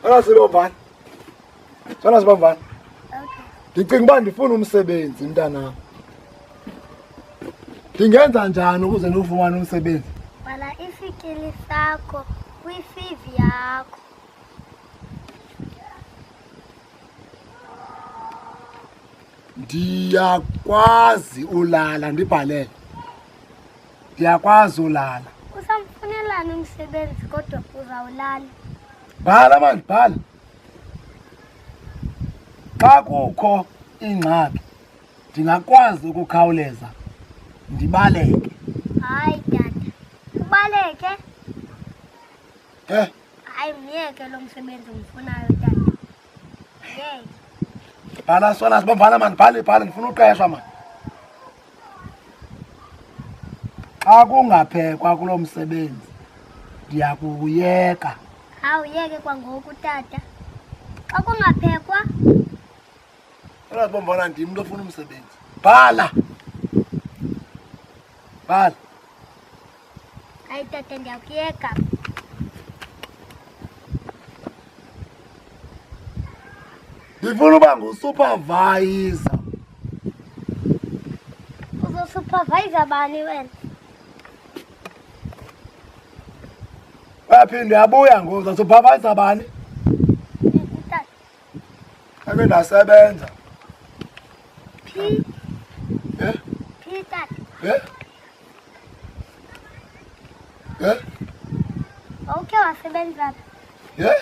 Sona sibambani. Sona sibambani. Okay. Ndicinga uba ndifuna umsebenzi mntanam. Ndingenza njani ukuze ndifumane umsebenzi? Bhala isikili sakho kwi-CV yakho. Ndiyakwazi ulala ndibhalele. Ndiyakwazi ulala. Usamfunelani umsebenzi kodwa uzawulala? Bhala manje, bhala. Xa kukho ingxaki ndingakwazi ukukhawuleza ndibaleke. Hayi tata, ubaleke. Hayi myeke lo msebenzi umfunayo tata. Ngeke. Bhala Sona sibambana mani, bhala ndifuna uqeshwa mani. Xa kungaphekwa kulo msebenzi ndiyakuyeka. Awuyeke kwangoku tata. Xa kungaphekwa Sona sibambana ndim lo ofuna umsebenzi. Bhala. Bhala. hayi tata ndiyakuyeka. Ndifuna uba ngusupervisor. Uzosupervisa bani wena? Waphinde yabuya ngoku uzasupervisa bani? Tata. Ake ndasebenza. Phi? Eh? Phi tata? Eh? Eh? Awukhe wasebenza phi? Eh?